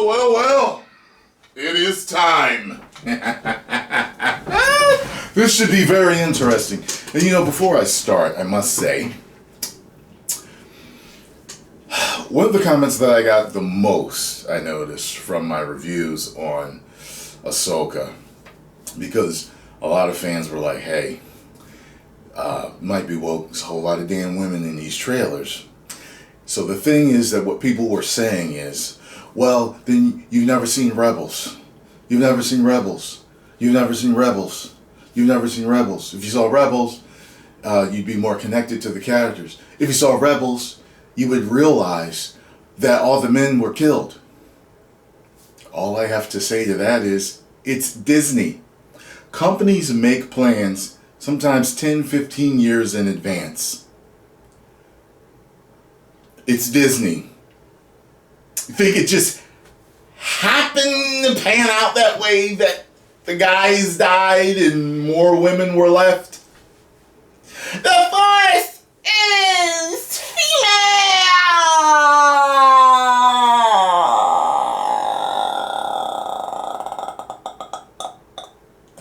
Well. It is time. This should be very interesting. And before I start, I must say, one of the comments that I got the most, I noticed, from my reviews on Ahsoka, because a lot of fans were like, hey, might be woke, there's a whole lot of damn women in these trailers. So the thing is that what people were saying is, well, then you've never seen Rebels. You've never seen Rebels. You've never seen Rebels. You've never seen Rebels. If you saw Rebels, you'd be more connected to the characters. If you saw Rebels, you would realize that all the men were killed. All I have to say to that is, it's Disney. Companies make plans sometimes 10, 15 years in advance. It's Disney. You think it just happened to pan out that way, that the guys died and more women were left? The Force is female!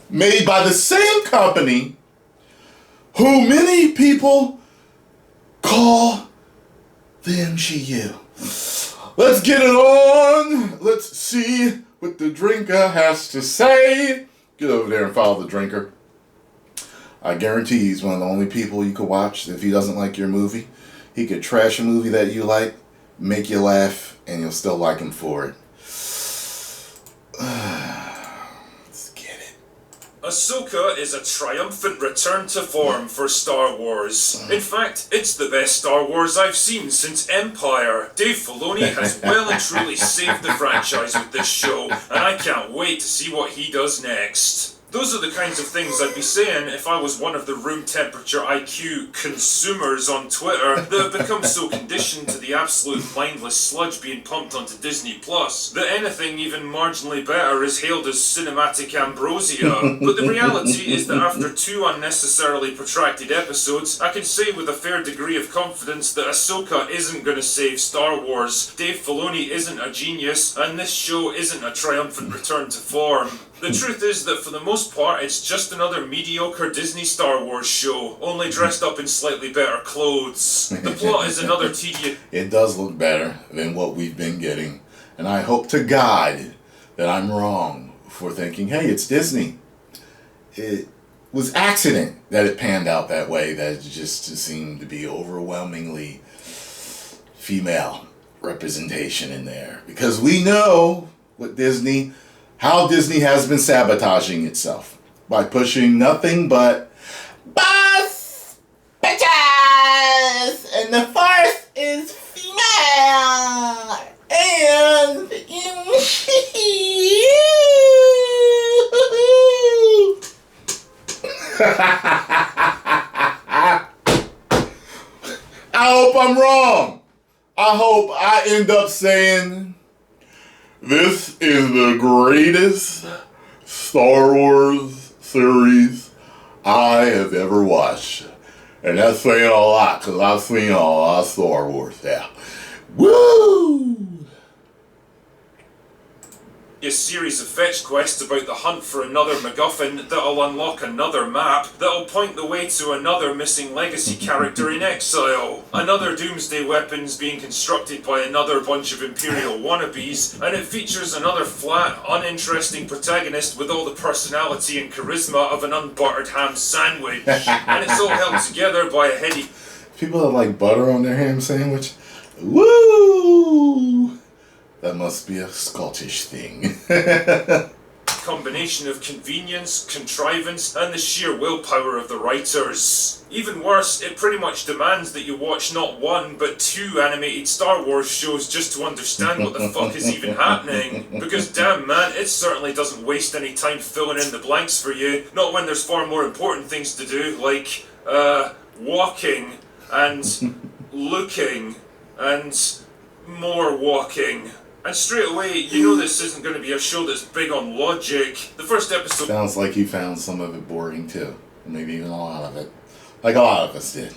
Made by the same company who many people call the MCU. Let's get it on. Let's see what the drinker has to say. Get over there and follow the drinker. I guarantee he's one of the only people you could watch if he doesn't like your movie. He could trash a movie that you like, make you laugh, and you'll still like him for it. Let's get it. Ahsoka is a triumphant return to form for Star Wars. In fact, it's the best Star Wars I've seen since Empire. Dave Filoni has well and truly saved the franchise with this show, and I can't wait to see what he does next. Those are the kinds of things I'd be saying if I was one of the room temperature IQ consumers on Twitter that have become so conditioned to the absolute mindless sludge being pumped onto Disney Plus that anything even marginally better is hailed as cinematic ambrosia. But the reality is that after 2 unnecessarily protracted episodes, I can say with a fair degree of confidence that Ahsoka isn't going to save Star Wars, Dave Filoni isn't a genius, and this show isn't a triumphant return to form. The truth is that for the most part, it's just another mediocre Disney Star Wars show, only dressed up in slightly better clothes. The plot is another tedious... It does look better than what we've been getting, and I hope to God that I'm wrong for thinking, hey, it's Disney. It was accident that it panned out that way, that it just seemed to be overwhelmingly female representation in there. Because we know what how Disney has been sabotaging itself by pushing nothing but boss bitches, and the Force is female, and I hope I'm wrong. I hope I end up saying, this is the greatest Star Wars series I have ever watched. And that's saying a lot, because I've seen a lot of Star Wars, yeah. Woo! A series of fetch quests about the hunt for another MacGuffin that'll unlock another map that'll point the way to another missing legacy character in exile, another doomsday weapons being constructed by another bunch of Imperial wannabes, and it features another flat, uninteresting protagonist with all the personality and charisma of an unbuttered ham sandwich, and it's all held together by a heady... People that like butter on their ham sandwich? Woo! That must be a Scottish thing. Combination of convenience, contrivance, and the sheer willpower of the writers. Even worse, it pretty much demands that you watch not 1 but 2 animated Star Wars shows just to understand what the fuck is even happening. Because damn man, it certainly doesn't waste any time filling in the blanks for you, not when there's far more important things to do, like, walking, and looking, and more walking. And straight away, you know this isn't going to be a show that's big on logic. The first episode... Sounds like you found some of it boring too. Maybe even a lot of it. Like a lot of us did.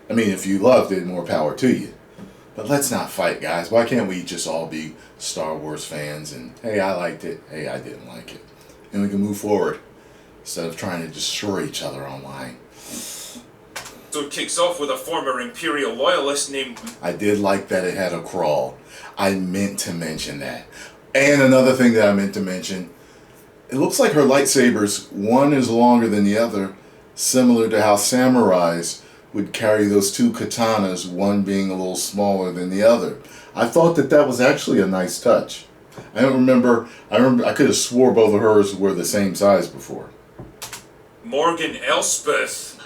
I mean, if you loved it, more power to you. But let's not fight, guys. Why can't we just all be Star Wars fans and, hey, I liked it, hey, I didn't like it. And we can move forward instead of trying to destroy each other online. So it kicks off with a former Imperial loyalist named... I did like that it had a crawl. I meant to mention that. And another thing that I meant to mention, it looks like her lightsabers, one is longer than the other, similar to how samurais would carry those two katanas, one being a little smaller than the other. I thought that that was actually a nice touch. I remember I could have swore both of hers were the same size before. Morgan Elspeth.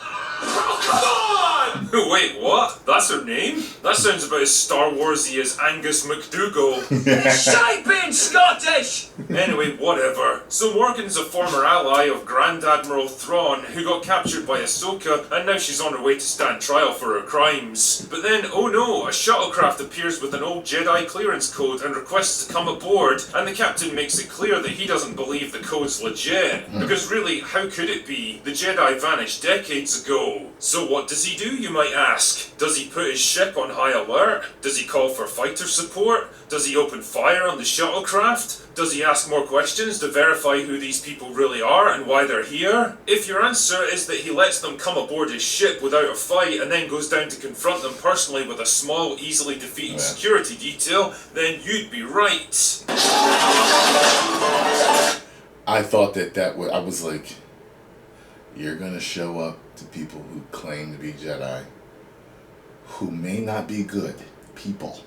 Oh, come on! Wait, what? That's her name? That sounds about as Star Warsy as Angus McDougall. Shite being Scottish! Anyway, whatever. So Morgan's a former ally of Grand Admiral Thrawn, who got captured by Ahsoka, and now she's on her way to stand trial for her crimes. But then, oh no, a shuttlecraft appears with an old Jedi clearance code and requests to come aboard, and the captain makes it clear that he doesn't believe the code's legit. Because really, how could it be? The Jedi vanished decades ago. So what does he do, you might ask? Does he put his ship on high alert? Does he call for fighter support? Does he open fire on the shuttlecraft? Does he ask more questions to verify who these people really are and why they're here? If your answer is that he lets them come aboard his ship without a fight and then goes down to confront them personally with a small, easily defeated security detail, then you'd be right. I thought I was like, you're gonna show up to people who claim to be Jedi, who may not be good people.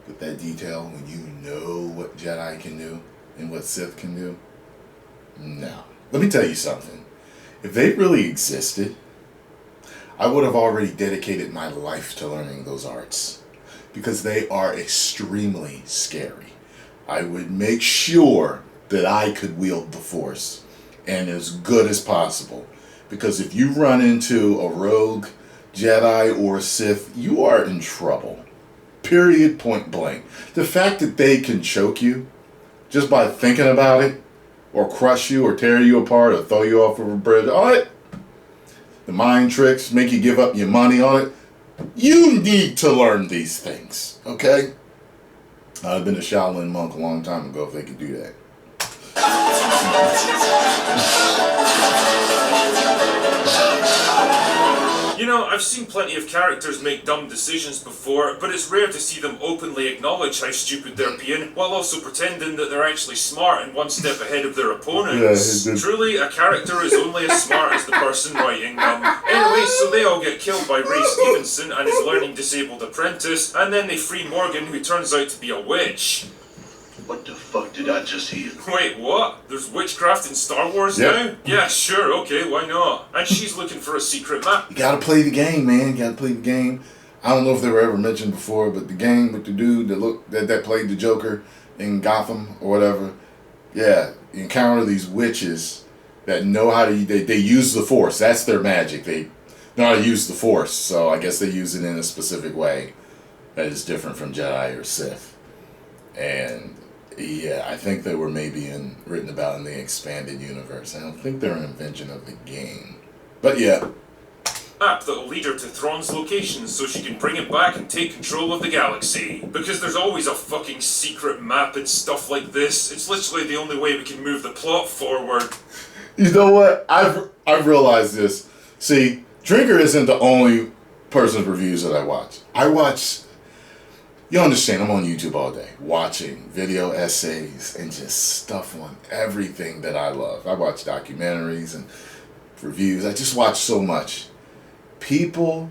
With that detail, when you know what Jedi can do and what Sith can do, no. Let me tell you something. If they really existed, I would have already dedicated my life to learning those arts, because they are extremely scary. I would make sure that I could wield the Force, and as good as possible. Because if you run into a rogue Jedi or a Sith, you are in trouble. Period, point blank. The fact that they can choke you just by thinking about it, or crush you, or tear you apart, or throw you off of a bridge, all it, the mind tricks, make you give up your money on it, you need to learn these things, okay? I'd have been a Shaolin monk a long time ago if they could do that. You know, I've seen plenty of characters make dumb decisions before, but it's rare to see them openly acknowledge how stupid they're being, while also pretending that they're actually smart and one step ahead of their opponents. Truly, a character is only as smart as the person writing them. Anyway, so they all get killed by Ray Stevenson and his learning disabled apprentice, and then they free Morgan, who turns out to be a witch. What the fuck did I just hear? Wait, what? There's witchcraft in Star Wars now? Yeah, sure, okay, why not? And she's looking for a secret map. You gotta play the game, man. You gotta play the game. I don't know if they were ever mentioned before, but the game with the dude that played the Joker in Gotham or whatever. Yeah, you encounter these witches that know how to, they use the Force. That's their magic. They know how to use the Force, so I guess they use it in a specific way that is different from Jedi or Sith. And yeah, I think they were maybe written about in the expanded universe. I don't think they're an invention of the game. But yeah. Map that'll lead her to Thrawn's locations so she can bring it back and take control of the galaxy. Because there's always a fucking secret map and stuff like this. It's literally the only way we can move the plot forward. You know what? I've realized this. See, Drinker isn't the only person's reviews that I watch. You understand, I'm on YouTube all day, watching video essays and just stuff on everything that I love. I watch documentaries and reviews. I just watch so much. People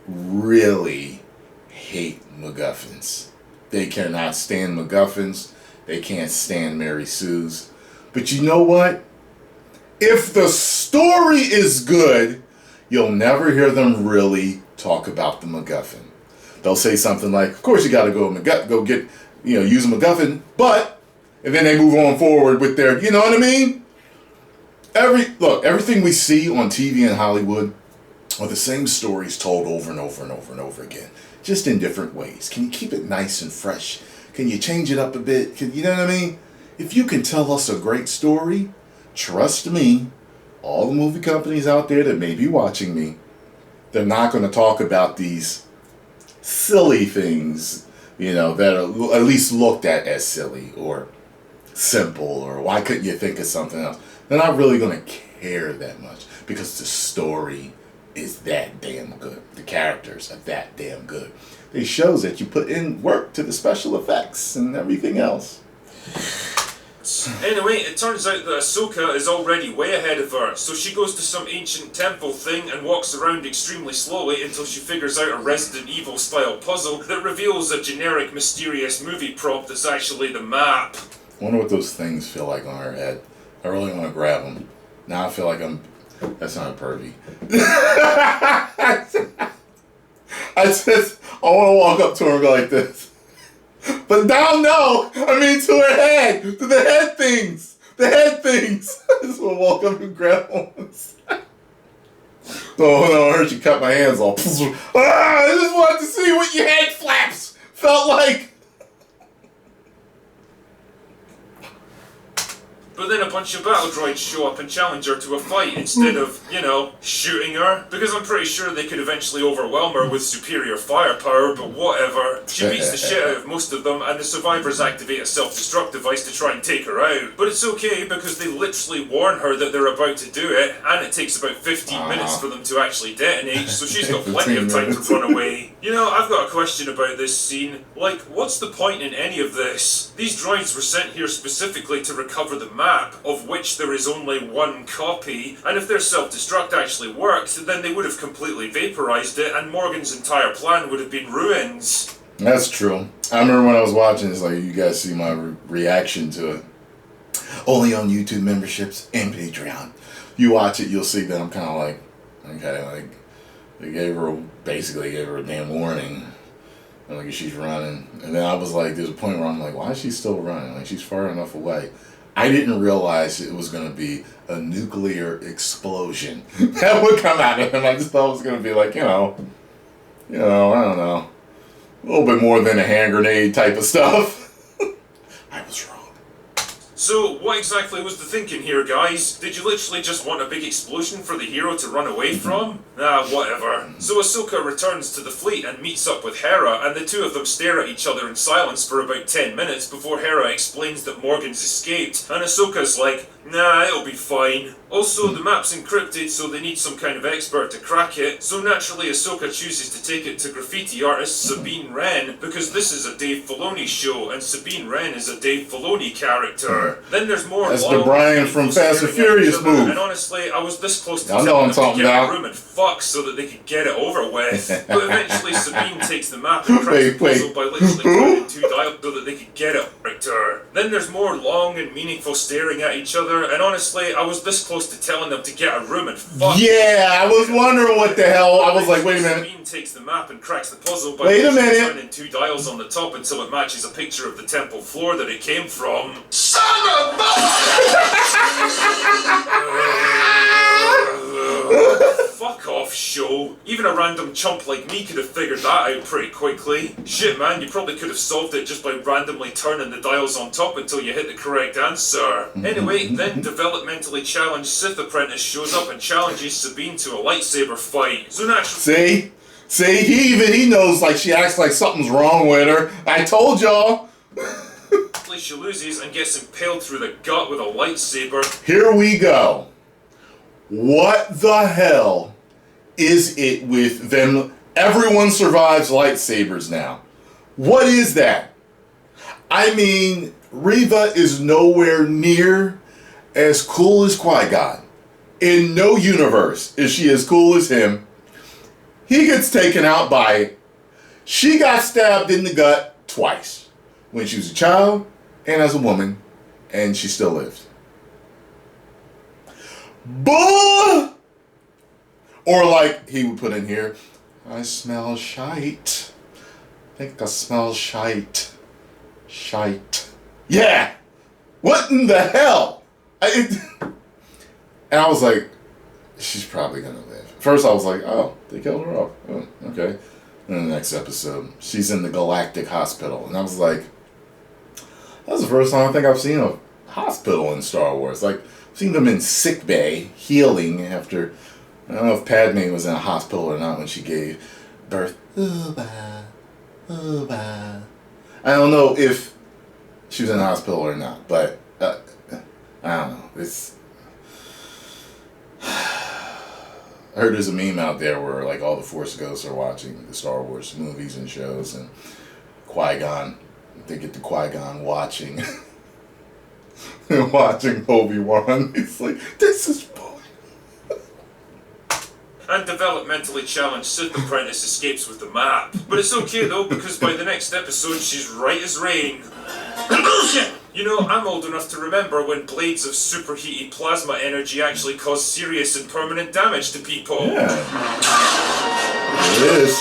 really hate McGuffins. They cannot stand McGuffins. They can't stand Mary Sue's. But you know what? If the story is good, you'll never hear them really talk about the MacGuffin. They'll say something like, of course you gotta go get, use a MacGuffin, but, and then they move on forward with their, you know what I mean? Everything we see on TV in Hollywood are the same stories told over and over and over and over again, just in different ways. Can you keep it nice and fresh? Can you change it up a bit? You know what I mean? If you can tell us a great story, trust me, all the movie companies out there that may be watching me, they're not going to talk about these silly things, that are at least looked at as silly or simple, or why couldn't you think of something else? They're not really going to care that much because the story is that damn good. The characters are that damn good. It shows that you put in work to the special effects and everything else. Anyway, it turns out that Ahsoka is already way ahead of her, so she goes to some ancient temple thing and walks around extremely slowly until she figures out a Resident Evil style puzzle that reveals a generic mysterious movie prop that's actually the map. I wonder what those things feel like on her head. I really want to grab them. Now I feel like that's not pervy. I want to walk up to her and go like this. But down, no! I mean to her head! To the head things! The head things! I just want to walk up and grab one. Oh no, I heard you cut my hands off. I just wanted to see what your head flaps felt like. But then a bunch of battle droids show up and challenge her to a fight instead of, shooting her. Because I'm pretty sure they could eventually overwhelm her with superior firepower, but whatever. She beats the shit out of most of them, and the survivors activate a self-destruct device to try and take her out. But it's okay, because they literally warn her that they're about to do it, and it takes about 15 minutes for them to actually detonate, so she's got plenty of time to run away. I've got a question about this scene. Like, what's the point in any of this? These droids were sent here specifically to recover the map, of which there is only one copy, and if their self-destruct actually worked, then they would have completely vaporized it, and Morgan's entire plan would have been ruins. That's true. I remember when I was watching this, like, you guys see my reaction to it. Only on YouTube memberships and Patreon. You watch it, you'll see that I'm kind of like, okay, like, they basically gave her a damn warning. Like, she's running. And then I was like, there's a point where I'm like, why is she still running? Like, she's far enough away. I didn't realize it was going to be a nuclear explosion that would come out of him. I just thought it was going to be like, I don't know, a little bit more than a hand grenade type of stuff. I was wrong. So, what exactly was the thinking here, guys? Did you literally just want a big explosion for the hero to run away from? Whatever. So Ahsoka returns to the fleet and meets up with Hera, and the two of them stare at each other in silence for about 10 minutes before Hera explains that Morgan's escaped, and Ahsoka's like, nah, it'll be fine. Also, the map's encrypted, so they need some kind of expert to crack it, so naturally Ahsoka chooses to take it to graffiti artist Sabine Wren, because this is a Dave Filoni show, and Sabine Wren is a Dave Filoni character. Then there's more That's the Brian from Fast and Furious move. And honestly, I was this close to telling them to get a room and fuck so that they could get it over with. But eventually Sabine takes the map and cracks the puzzle by literally turning two dials so that they could get it right to her. Then there's more long and meaningful staring at each other, and honestly, I was this close to telling them to get a room and fuck. Yeah, I was wondering what the hell. I was like, wait a minute. Sabine takes the map and cracks the puzzle by turning two dials on the top until it matches a picture of the temple floor that it came from. Son of a Fuck off, show. Even a random chump like me could have figured that out pretty quickly. Shit, man, you probably could have solved it just by randomly turning the dials on top until you hit the correct answer. Anyway, then developmentally challenged Sith apprentice shows up and challenges Sabine to a lightsaber fight. So naturally... See, he knows, like, she acts like something's wrong with her. I told y'all. She loses and gets impaled through the gut with a lightsaber. Here we go. What the hell is it with them? Everyone survives lightsabers now. What is that? I mean, Reva is nowhere near as cool as Qui-Gon. In no universe is she as cool as him. He gets taken out by... She got stabbed in the gut twice. When she was a child and as a woman. And she still lived. Bull! Or like he would put in here, I smell shite. I think I smell shite. Shite. Yeah! What in the hell? And I was like, she's probably gonna live. First I was like, oh, they killed her off. Oh, okay. And the next episode, she's in the Galactic Hospital. And I was like, that's the first time I think I've seen a hospital in Star Wars. Like, I've seen them in sick bay, healing after, I don't know if Padme was in a hospital or not when she gave birth. I don't know if she was in the hospital or not, but I don't know. I heard there's a meme out there where like all the Force ghosts are watching the Star Wars movies and shows, and Qui-Gon, they get to Qui-Gon watching watching Obi-Wan. He's like, this is boy. And developmentally challenged Sith Apprentice escapes with the map. But it's okay though, because by the next episode she's right as rain. Bullshit! You know, I'm old enough to remember when blades of superheated plasma energy actually caused serious and permanent damage to people. Yeah. It is.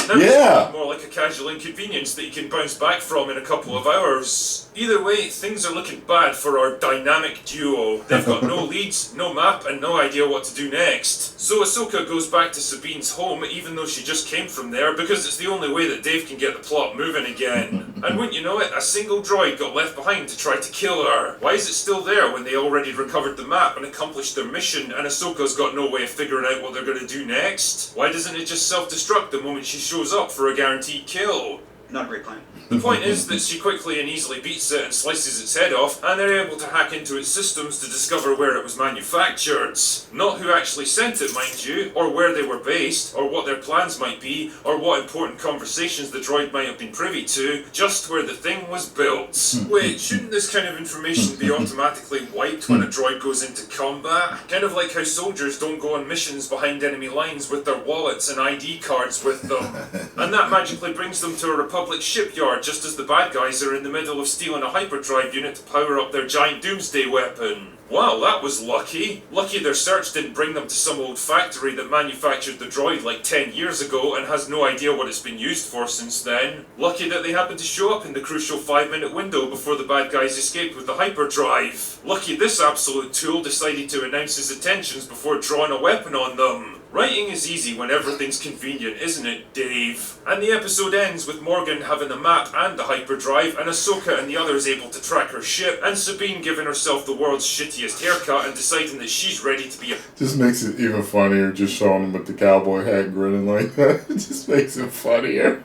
Now Yeah. it's more like a casual inconvenience that you can bounce back from in a couple of hours. Either way, things are looking bad for our dynamic duo. They've got no leads, no map, and no idea what to do next. So Ahsoka goes back to Sabine's home, even though she just came from there, because it's the only way that Dave can get the plot moving again. And wouldn't you know it, a single droid got left behind to try to kill her. Why is it still there when they already recovered the map and accomplished their mission, and Ahsoka's got no way of figuring out what they're going to do next? Why doesn't it just self-destruct the moment she shows up for a guaranteed kill? Not a great plan. The point is that she quickly and easily beats it and slices its head off, and they're able to hack into its systems to discover where it was manufactured. Not who actually sent it, mind you, or where they were based, or what their plans might be, or what important conversations the droid might have been privy to, just where the thing was built. Wait, shouldn't this kind of information be automatically wiped when a droid goes into combat? Kind of like how soldiers don't go on missions behind enemy lines with their wallets and ID cards with them. And that magically brings them to a Republic shipyard just as the bad guys are in the middle of stealing a hyperdrive unit to power up their giant doomsday weapon. Wow, that was lucky. Lucky their search didn't bring them to some old factory that manufactured the droid like 10 years ago and has no idea what it's been used for since then. Lucky that they happened to show up in the crucial 5-minute window before the bad guys escaped with the hyperdrive. Lucky this absolute tool decided to announce his intentions before drawing a weapon on them. Writing is easy when everything's convenient, isn't it, Dave? And the episode ends with Morgan having the map and the hyperdrive, and Ahsoka and the others able to track her ship, and Sabine giving herself the world's shittiest haircut and deciding that she's ready to be a... Just makes it even funnier, just showing him with the cowboy hat grinning like that. It just makes it funnier.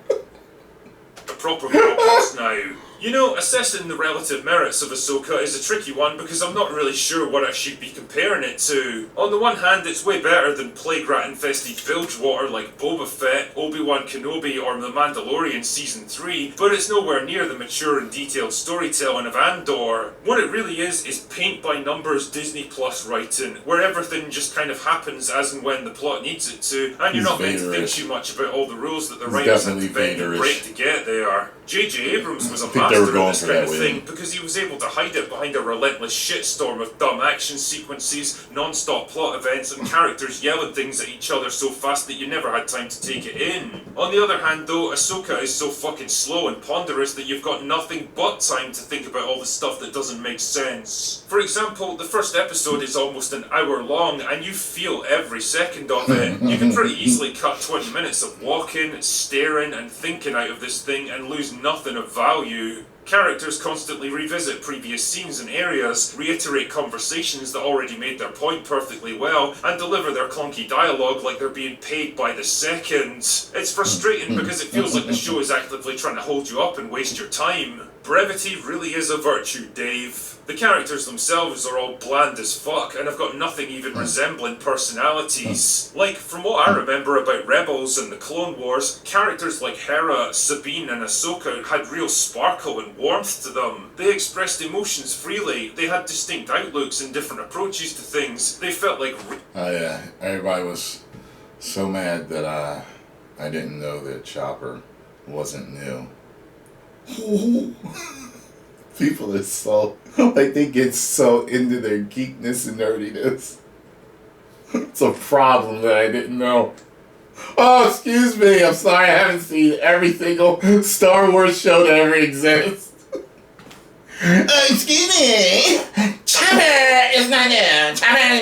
a proper girl boss now. You know, assessing the relative merits of Ahsoka is a tricky one because I'm not really sure what I should be comparing it to. On the one hand, it's way better than plague rat-infested bilgewater like Boba Fett, Obi-Wan Kenobi, or The Mandalorian Season 3, but it's nowhere near the mature and detailed storytelling of Andor. What it really is paint-by-numbers Disney Plus writing, where everything just kind of happens as and when the plot needs it to, and you're not meant to think too much about all the rules that the writers had to bend and break to get there. J.J. Abrams was a master of this kind of thing because he was able to hide it behind a relentless shitstorm of dumb action sequences, non-stop plot events, and characters yelling things at each other so fast that you never had time to take it in. On the other hand though, Ahsoka is so fucking slow and ponderous that you've got nothing but time to think about all the stuff that doesn't make sense. For example, the first episode is almost an hour long and you feel every second of it. You can pretty easily cut 20 minutes of walking, staring, and thinking out of this thing and lose nothing of value. Characters constantly revisit previous scenes and areas, reiterate conversations that already made their point perfectly well, and deliver their clunky dialogue like they're being paid by the second. It's frustrating because it feels like the show is actively trying to hold you up and waste your time. Brevity really is a virtue, Dave. The characters themselves are all bland as fuck and have got nothing even resembling personalities. Like, from what I remember about Rebels and the Clone Wars, characters like Hera, Sabine and Ahsoka had real sparkle and warmth to them. They expressed emotions freely, they had distinct outlooks and different approaches to things. They felt like... Oh yeah, everybody was so mad that I didn't know that Chopper wasn't new. People are so, like, they get so into their geekness and nerdiness. It's a problem that I didn't know. Oh, excuse me, I'm sorry, I haven't seen every single Star Wars show that ever exists. Excuse me, Chopper is not new. Chopper is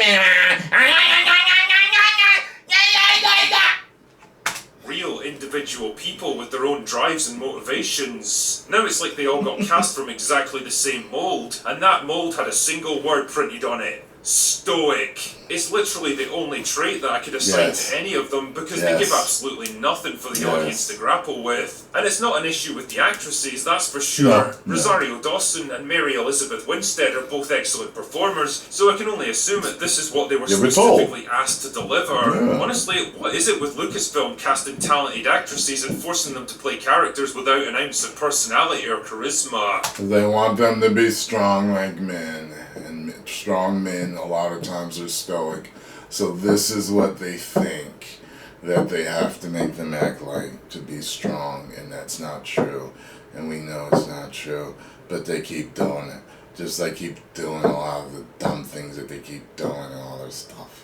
real individual people with their own drives and motivations. Now it's like they all got cast from exactly the same mould, and that mould had a single word printed on it. Stoic. It's literally the only trait that I could assign to any of them because they give absolutely nothing for the audience to grapple with. And it's not an issue with the actresses, that's for sure. No. Rosario Dawson and Mary Elizabeth Winstead are both excellent performers, so I can only assume that this is what they were specifically asked to deliver. Honestly, what is it with Lucasfilm casting talented actresses and forcing them to play characters without an ounce of personality or charisma? They want them to be strong like men. And strong men a lot of times are stoic. So this is what they think that they have to make them act like to be strong, and that's not true. And we know it's not true, but they keep doing it. Just they keep doing a lot of the dumb things that they keep doing and all their stuff.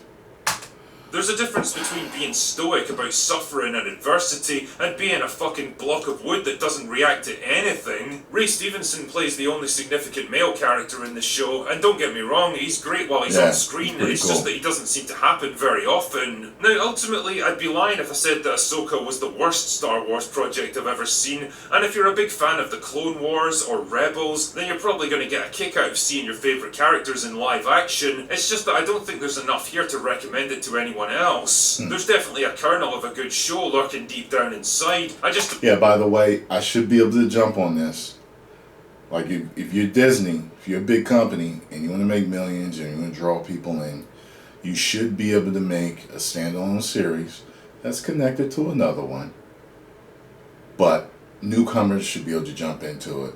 There's a difference between being stoic about suffering and adversity and being a fucking block of wood that doesn't react to anything. Ray Stevenson plays the only significant male character in the show, and don't get me wrong, he's great while he's on screen, it's just that he doesn't seem to happen very often. Now, ultimately, I'd be lying if I said that Ahsoka was the worst Star Wars project I've ever seen, and if you're a big fan of the Clone Wars or Rebels, then you're probably going to get a kick out of seeing your favourite characters in live action. It's just that I don't think there's enough here to recommend it to anyone else. There's definitely a kernel of a good show lurking deep down inside. Yeah, by the way, I should be able to jump on this. Like, if you're Disney, if you're a big company, and you want to make millions, and you want to draw people in, you should be able to make a standalone series that's connected to another one. But newcomers should be able to jump into it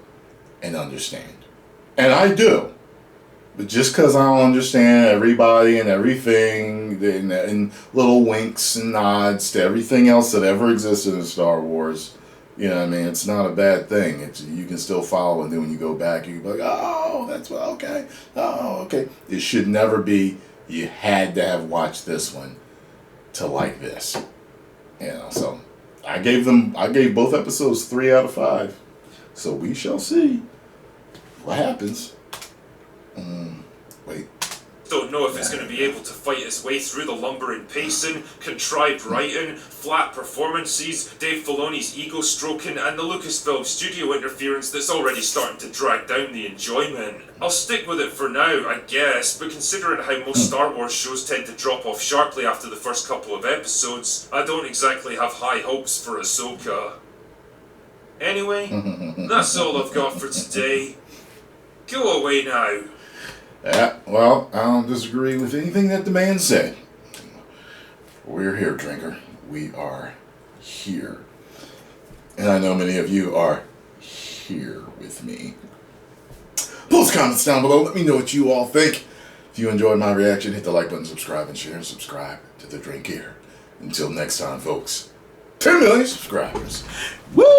and understand. And I do. But just because I don't understand everybody and everything, and little winks and nods to everything else that ever existed in Star Wars, you know what I mean? It's not a bad thing. You can still follow, and then when you go back, you can be like, oh, that's what, okay. Oh, okay. It should never be, you had to have watched this one to like this. You know, so I gave both episodes 3 out of 5. So we shall see what happens. Wait. Don't know if it's going to be able to fight its way through the lumbering pacing, contrived writing, flat performances, Dave Filoni's ego stroking, and the Lucasfilm studio interference that's already starting to drag down the enjoyment. I'll stick with it for now, I guess, but considering how most Star Wars shows tend to drop off sharply after the first couple of episodes, I don't exactly have high hopes for Ahsoka. Anyway, that's all I've got for today. Go away now. Yeah, well, I don't disagree with anything that the man said. We're here, drinker. We are here. And I know many of you are here with me. Post comments down below. Let me know what you all think. If you enjoyed my reaction, hit the like button, subscribe, and share. Subscribe to The Drink Here. Until next time, folks. 10 million subscribers. Woo!